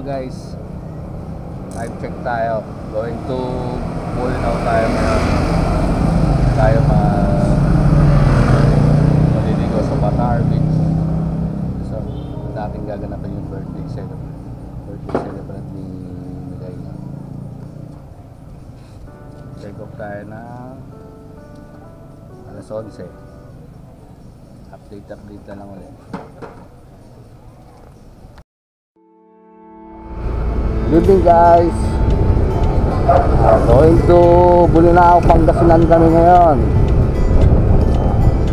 guys, time check tayo. Going to Bolinao tayo ngayon. Tayo maliligo sa Batar Beach. So, natin gaganapan yung birthday celebrant ni Miguel. Check off tayo na alas 11. Update na lang ulit. Good evening guys. Going to Bolinao, Pangasinan kami ngayon.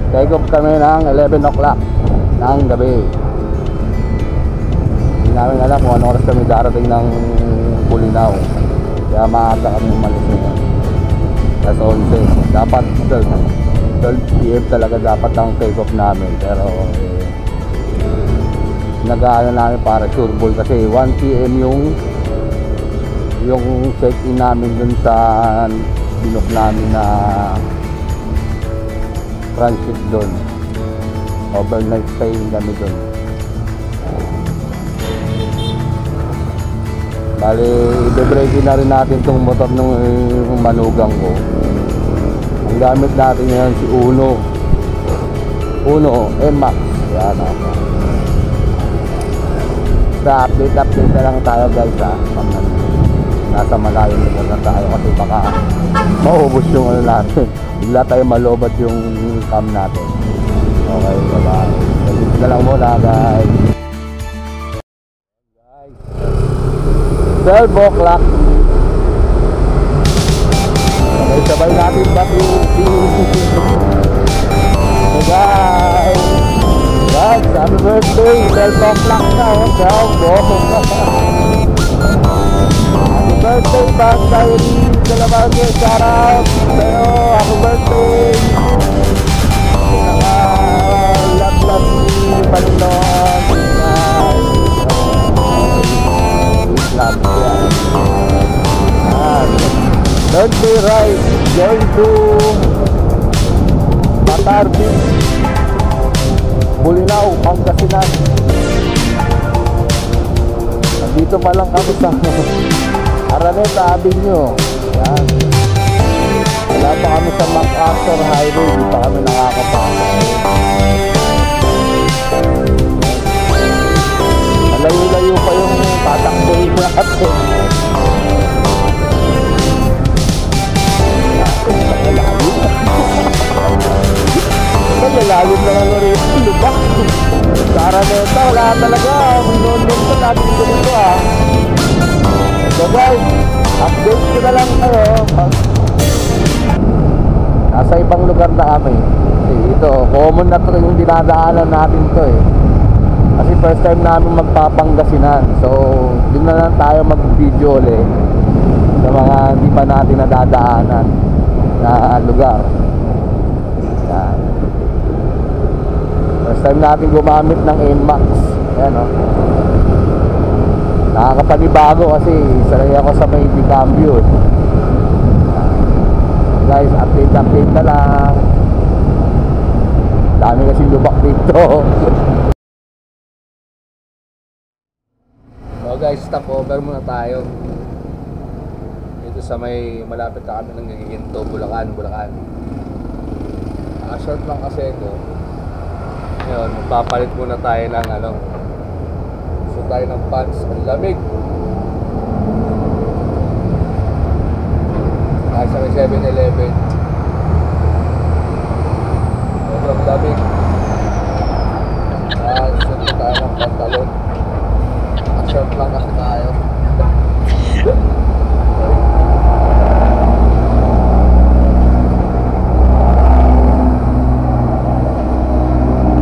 Take off kami ng 11 o'clock ng gabi. Hindi namin alam kung anong oras kami darating ng Bolinao. Kaya maaga kami umalis ngayon. Alas 11. Dapat 12 PM talaga dapat ang take off namin. Pero nag-aano namin para sure ball kasi 1 PM yung check-in namin dun sa binook namin na transit dun. Overnight stay kami dun. Bali, i-breakin na rin natin tong motor ng manugang ko. Ang gamit natin ngayon si Uno M-Max. Yan ako. Sa update na lang tayo guys ha. Nasa malayong lugar na tayo kasi baka maubos yung ano natin. Bigla tayo malobat yung cam natin. Okay, bye-bye. Dito na lang muna guys. 12 o'clock. Okay, sabay natin back yung hey guys. Guys, happy birthday. 12 o'clock na. Happy birthday, Bang Diary. Salamat kayo. Shout out sa'yo. Happy birthday. Lat-lat ni Panginoon. Love yan. Birthday ride. Going to Batar Beach, Bolinao, Pangasinan. Dito pa lang kami sa Araneta Avenue. Yan. Wala pa kami sa MacArthur Highway. Hindi pa kami nakakapasok. Malayo-layo pa yung tatakbuhin natin. Malalim na nga rin. Lubak. Sa Araneta, wala talaga. Minundong pa natin dito ah. So guys, update ko na lang kayo. Nasa ibang lugar na kami. Kasi ito, common na ito yung dinadaanan natin ito eh. Kasi first time namin magpapangasinan. So, dun na lang tayo mag-video ulit sa mga hindi pa natin nadadaanan na lugar. Yan. First time natin gumamit ng NMAX. Ayan o. Nakakapanibago kasi sanay ako sa may cambio. Guys, update na lang. Dami kasi lubak dito. So guys, stop over muna tayo. Dito sa may malapit na kami ng Giginto, Bulacan. Short lang kasi ito. Ngayon, magpapalit muna tayo ng gusto tayo ng pants. Ang lamig. Nasa may 7-Eleven. Sobrang lamig. Gusto tayo ng pantalon. Short lang kasi tayo.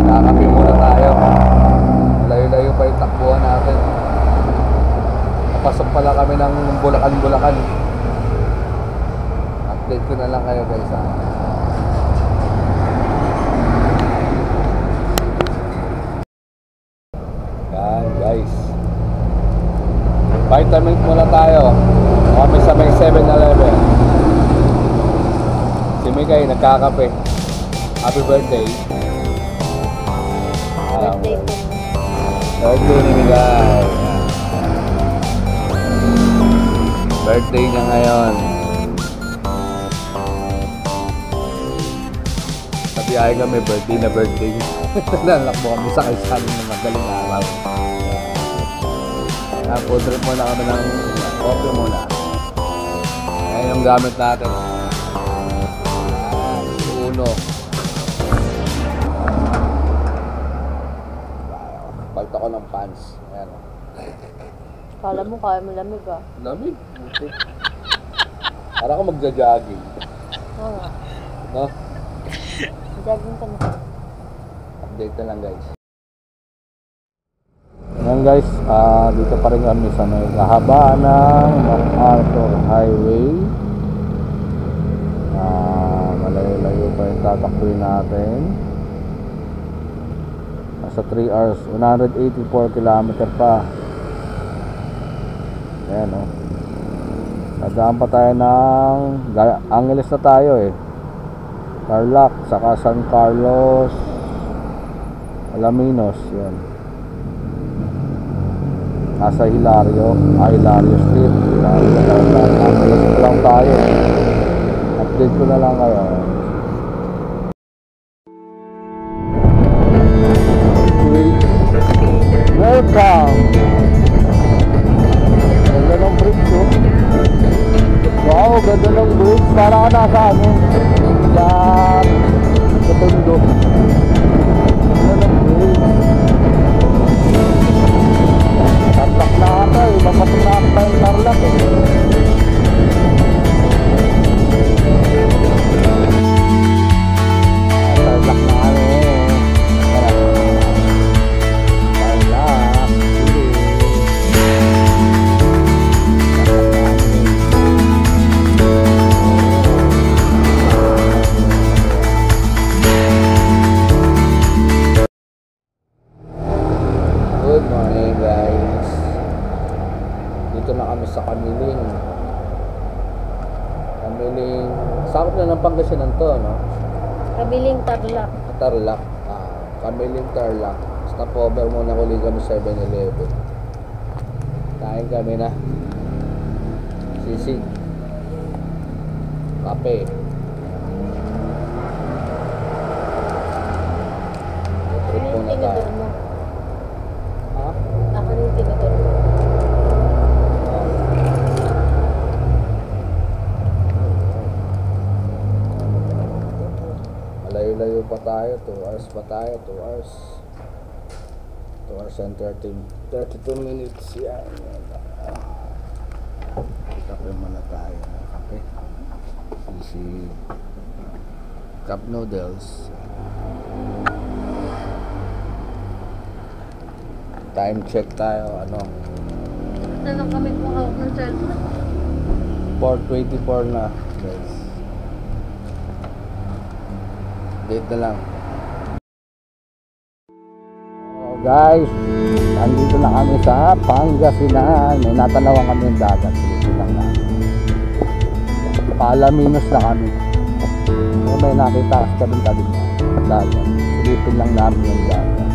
Nakakapi muna tayo. Layo-layo pa yung takbuhan natin. Napasok pala kami ng Bulacan. Update ko na lang kayo guys ha. Yan guys, vitamin muna tayo. Kami sa may 7-Eleven. Si Miguel nagkakape. Happy birthday. Birthday ni Miguel. Birthday niya ngayon. Sabihay kami, birthday na birthday. Nalakbo kami sa kaisan ng madaling araw. Food trip muna kami ng coffee muna. Ayan yung gamit natin. Uno. Palto ko ng pants. Ayan. Kala mo kaya mo lamig ah. Lamig? Para ako magja-jogging. Oo nga. No? Jogging ka na. Update na lang guys. Ayan guys, dito pa rin kami sa may kahabaan ng MacArthur Highway. Malayo-layo pa yung tatakbuhin natin. Nasa 3 hours, 184 km pa. Ayan o. Nadaan pa tayo ng Angeles na tayo eh. Tarlac, saka San Carlos, Alaminos. Yan. Nasa Hilario Street. Angeles pa lang tayo. Update ko na lang kayo. Welcome. Ganda ng bridge oh. Wow, ganda ng bridge. Para ka nasa ano sa Tondo. Ganda ng bridge. Tarlac na ata eh. Mapating na ata yung Tarlac eh. Tarlac na ano eh. Good morning guys. Dito na kami sa Kamiling. Sakop na ng Pangasinan to, no? Kamiling Tarlac. Tarlac. Kamiling Tarlac. Stopover muna ulit kami 7-Eleven. Kain kami na. Sisig. Kape. Trip Ano yung muna tayo. tinidor mo? Ha? Ako na yung tinidor mo. Malayo-layo pa tayo. 2 hours pa tayo. 2 hours. 2 hours and 32 minutes. Yan. Kape muna tayo. Kape. Sisig. Cup noodles. Time check tayo. Ano? Tanong kami kung hawak ng cellphone. 4:24 na. Guys. Date na lang. Oh, guys, andito na kami sa Pangasinan. May natanawan kami yung dagat. Silipin lang na. Palaminos na kami. May nakita sa tabing-tabing na dagat. Silipin lang namin yung dagat.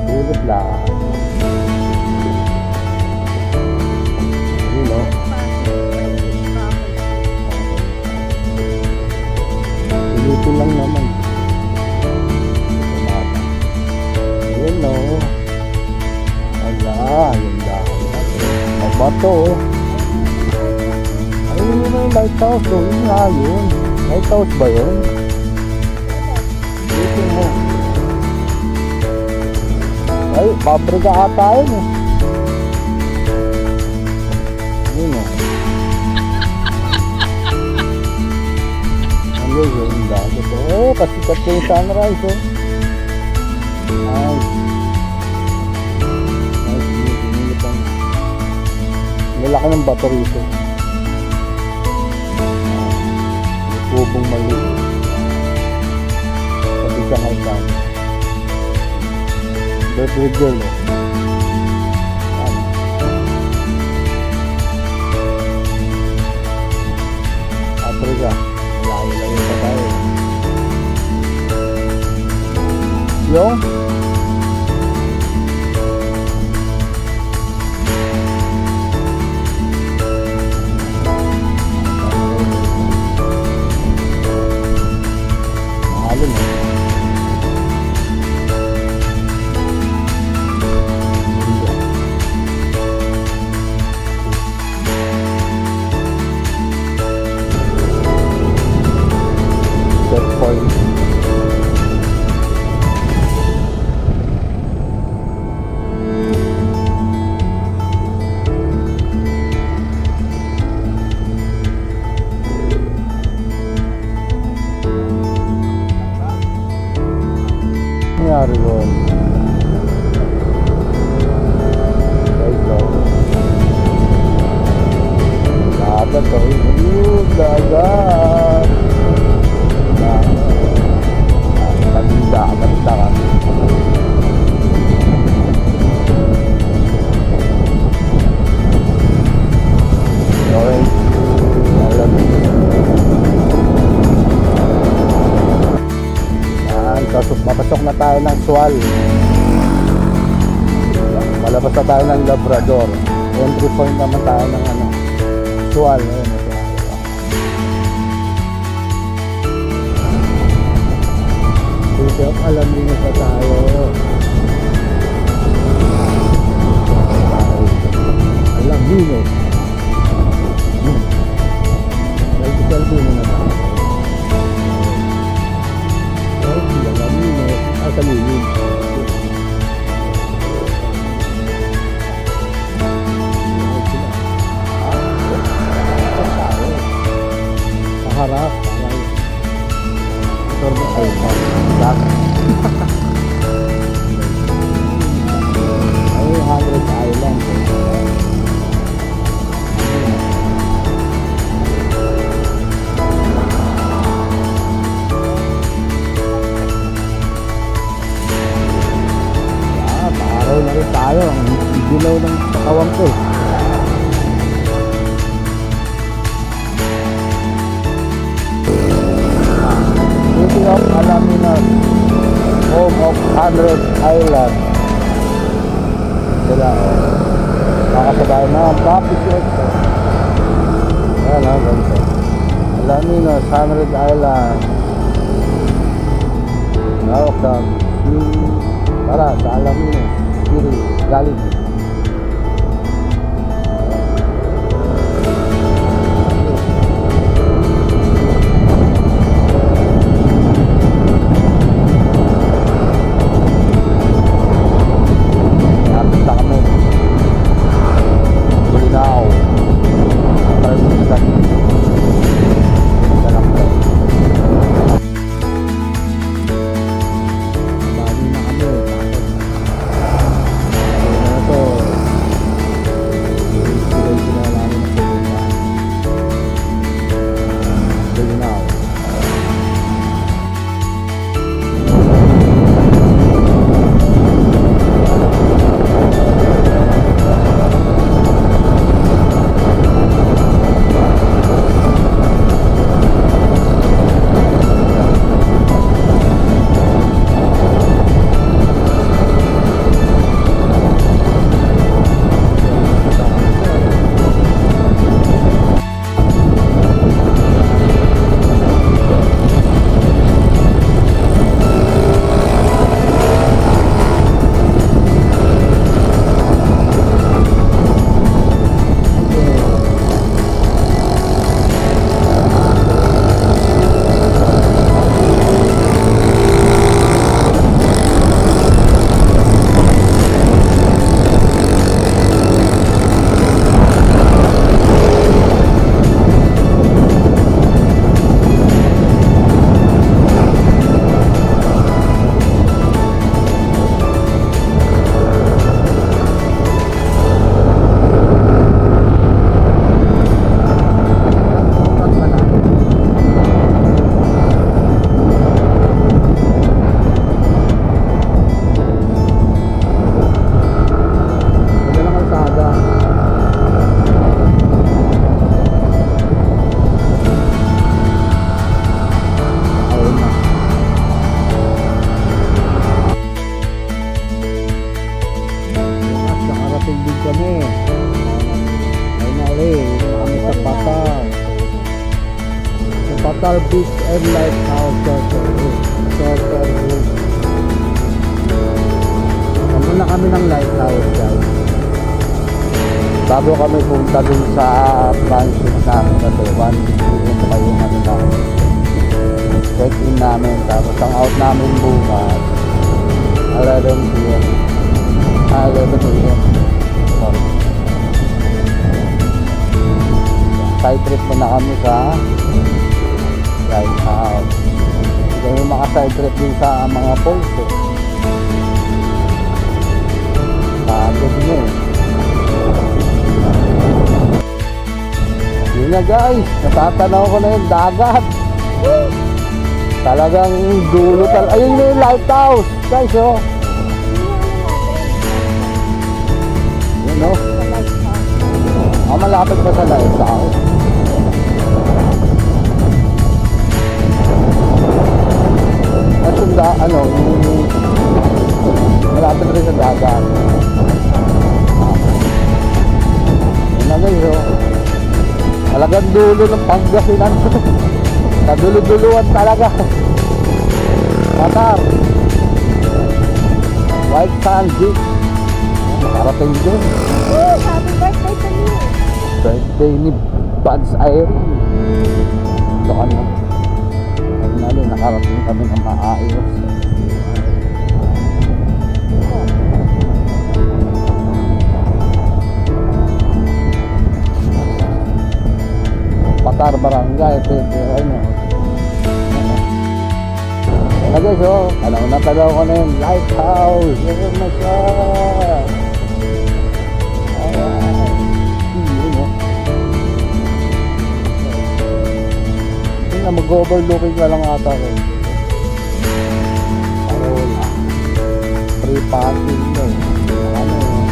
Silip lang. Yun o. Silipin lang naman. Yun o. Ala, yun dagat. Mabato o. Ayun yun yung lighthouse o. Yun nga yun. Lighthouse ba yun? Silipin mo. Ay, pabrika ata yun eh. Yun o. Ano yun yung dagat o. Oh, kasikat yung sunrise o. Nice. Nice. Lalaki ng bato rito. May kubong maliit. Sabi siya ngayon ka. Birthday girl eh. Africa. Layo-layo pa tayo. Yung Arion. Ito. Dagat to. Dagat. Ganda ka. Okay. Papasok na tayo ng Sual. Palabas na tayo ng Labrador. Entry point naman tayo ng Sual. Dito alam niyo pa tayo. Alam niyo. Selfie na tayo. Sa lilim. Sa harap. Turbo ay back. Ay 100 Island. Na rin tayo ang dilaw ng kawang ko. City of Alaminos, home of 100 Island. Sila nakasabay na ang Papi Siesta. Ayan o, ganito Alaminos, 100 Island. Welcome para sa Alaminos Galing. Napit na kami. Bulinaw. Paramisan. Dalang tayo. Bali na kami. Patal Beach and Lighthouse Shelter Group. Muna kami ng Lighthouse, guys. Bago kami punta dun sa transit namin kasi 1 pa yung namin. Check-in namin, tapos ang out namin bukas 11 p.m. 11 p.m. Sorry. Side trip muna kami sa Lighthouse. Hindi kami makaside trip din sa mga falls eh. na guys, natatanaw ko na yung dagat. Talagang dulo ayun na yung lighthouse guys oh. Yun oh. Malapit pa sa lighthouse. At yung malapit rin sa dagat. Yun na guys oh. Talagang dulo ng Pangasinan. Kadulo-duluan talaga. Qatar. White Sand Beach. Nakarating dun. Oh, happy birthday to you. Birthday ni Buds Irene. Ito kami. Nakarating kami ng maayos. Qatar Barangay. Ito ano. Ano guys oh, natalaw ko na yung lighthouse. Yun na siya. Ayan. Yun oh. Yun na, mag-overlooking ka lang ata ko. Parola. Free parking yun. Ano yun.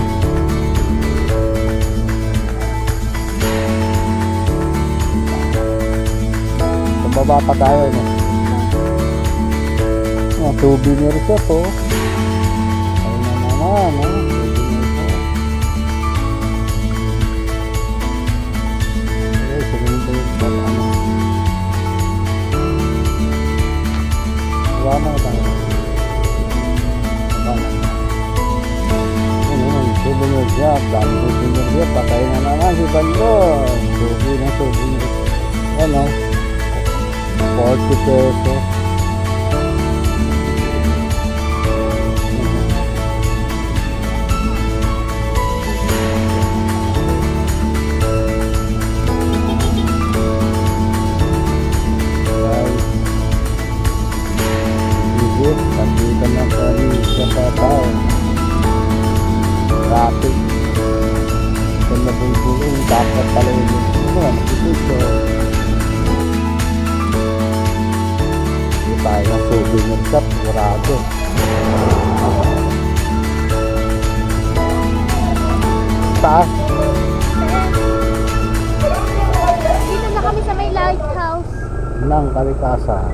Baba pa tayo no. Souvenir shop oh. Ayun na naman oh. Souvenir shop. Wala na tayo. Souvenir shop. Dami souvenir shop. Patay na naman si Bando. Souvenir. Ano? 40 pesos. Nandito na sa tao. Traffic. Kung nabulbulong, dapat pala yun. Nakikito. Hindi tayo ng souvenir shop. Murado. Taas. Dito na kami sa may lighthouse. Ng Kalikasan.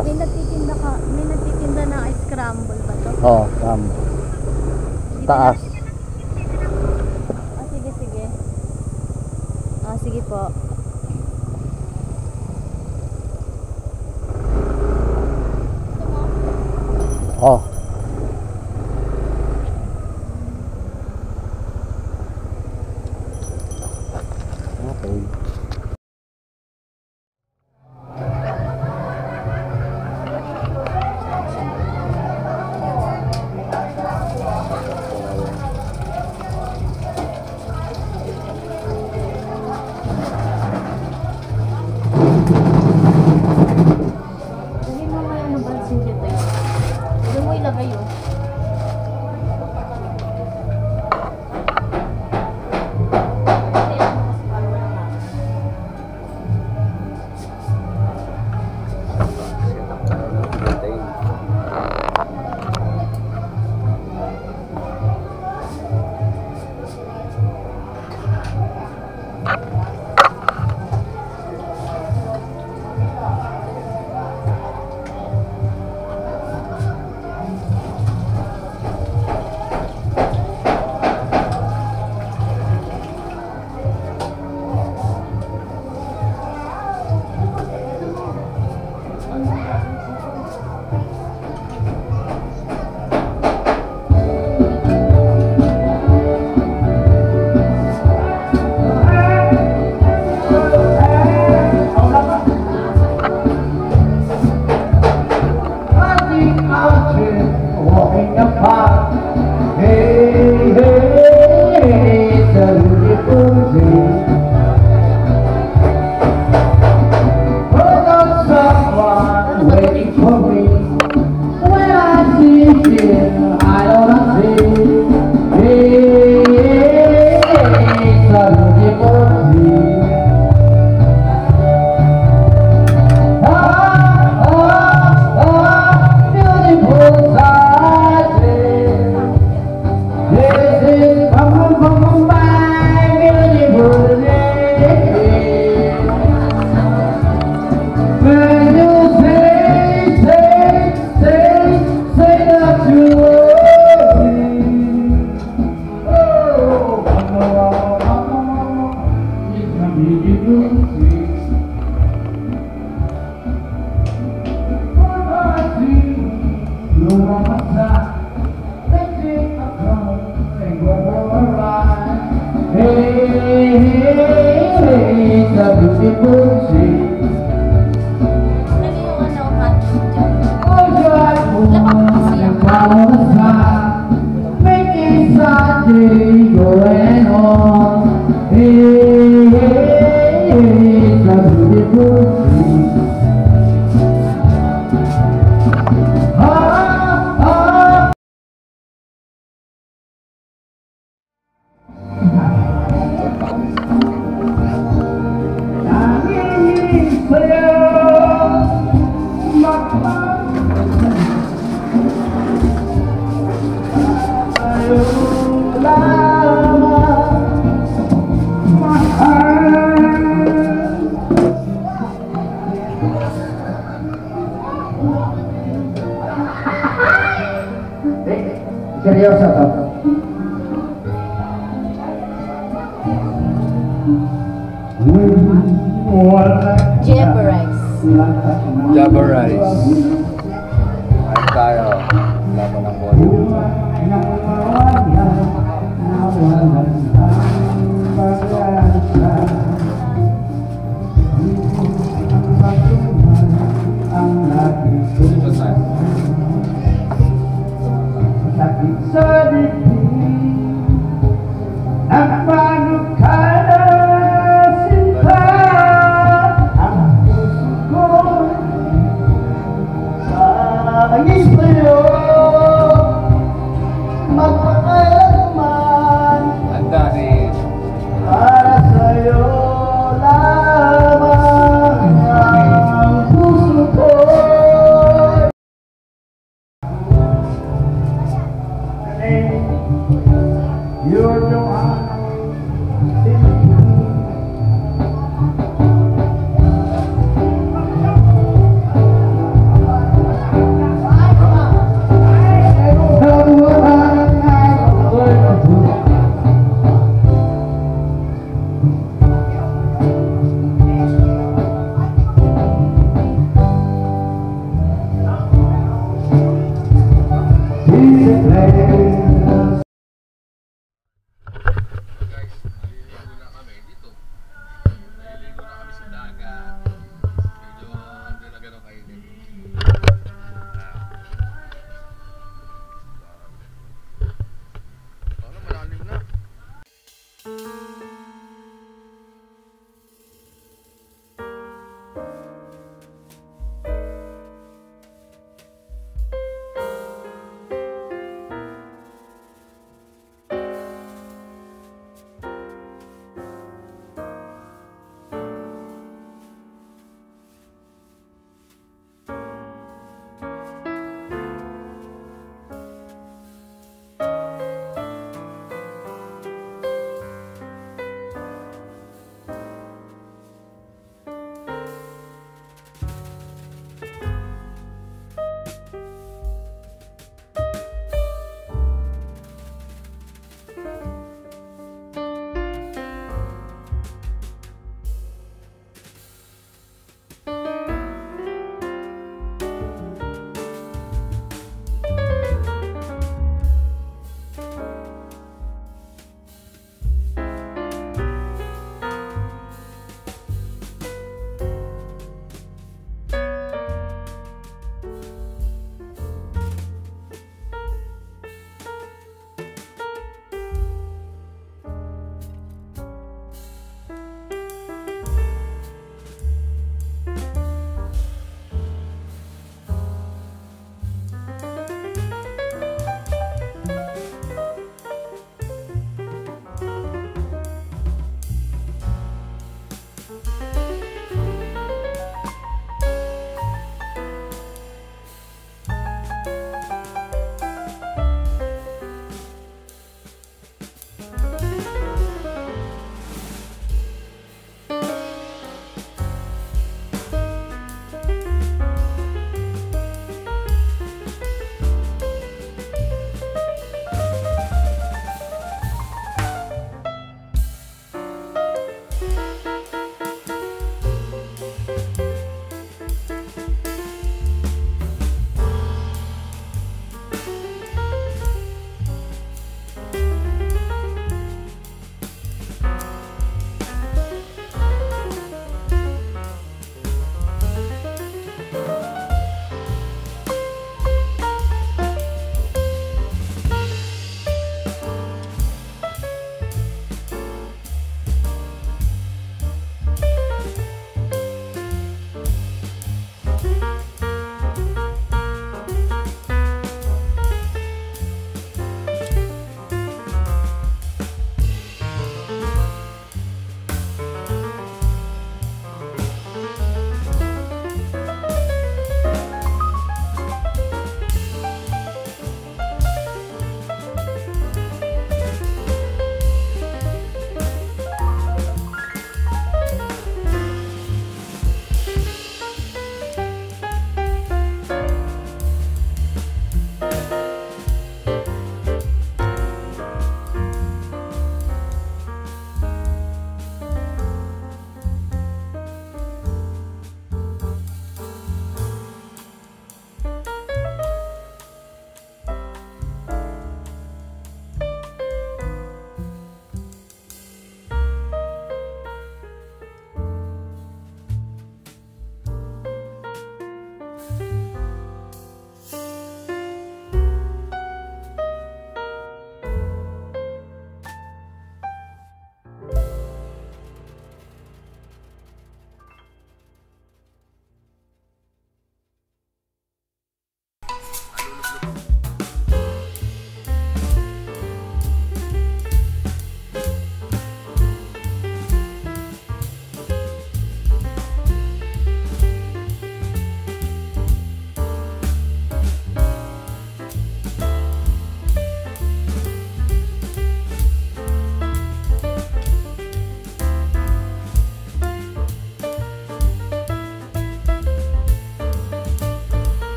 May nagtitinda na scramble ba to? Oo, taas. Sige, sige. Sige po. Oh. Okay. Seryoso to. Jebberize. Java rice. Ayun tayo. Laban ng volume. Ang dami. Para sa'yo lamang ang puso ko. You're the one.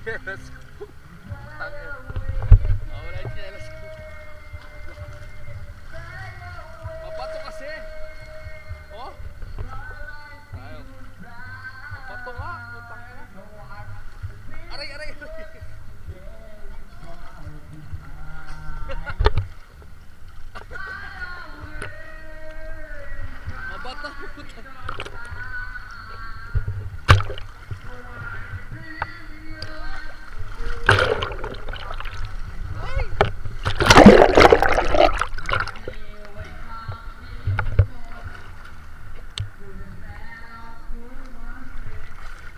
chinelas ko. Tangin. Wala yung chinelas ko. Mabato kasi. Oh. Tayo. Mabato nga. Tangin na. Aray, aray, aray. Mabato.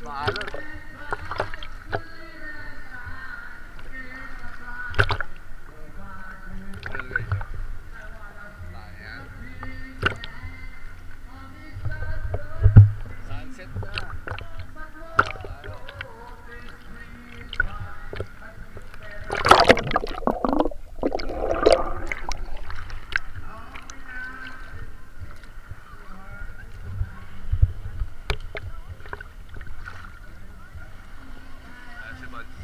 Maalon. Sunset na. Tayo. Si Buds.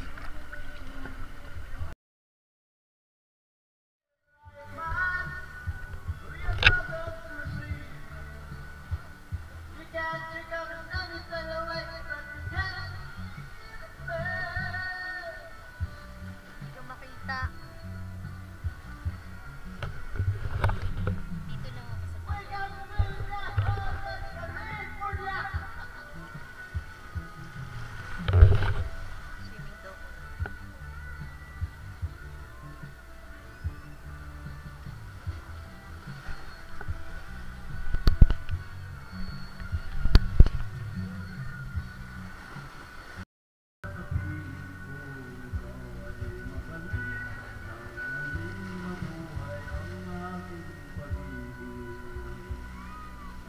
Hindi ko makita. Dito lang ako sa tabi. Swimming daw.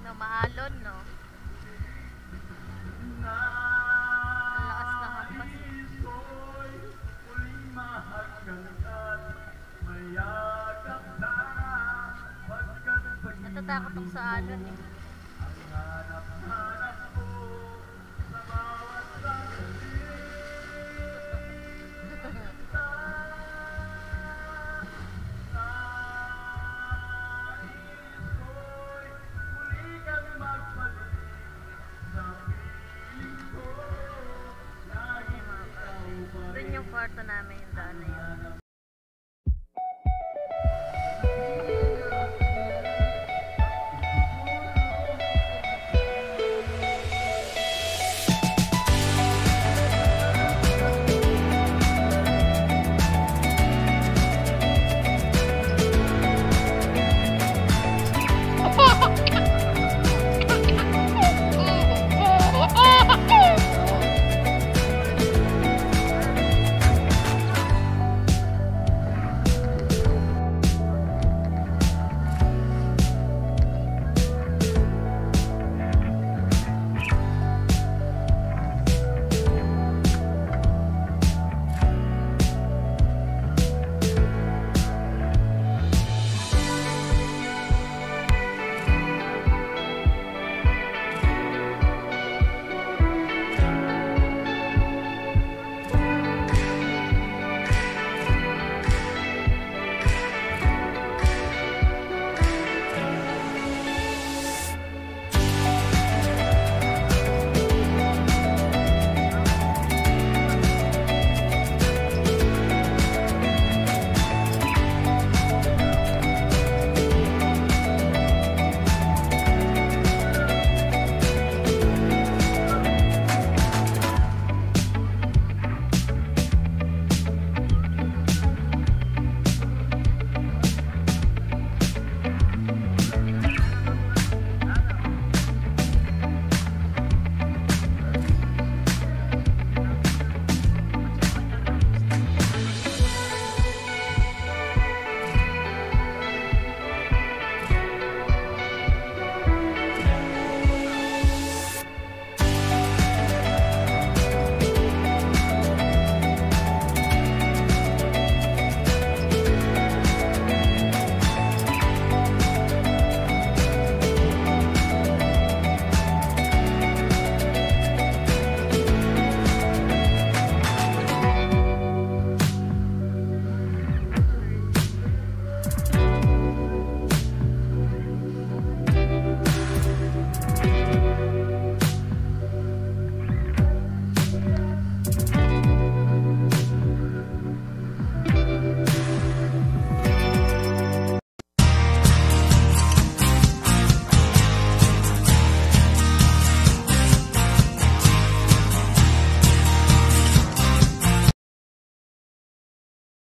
No, maalon, no? Ang lakas ng hampas. Natatakot ako sa alon, eh. Doon yung kwarto namin, yung daan na yun.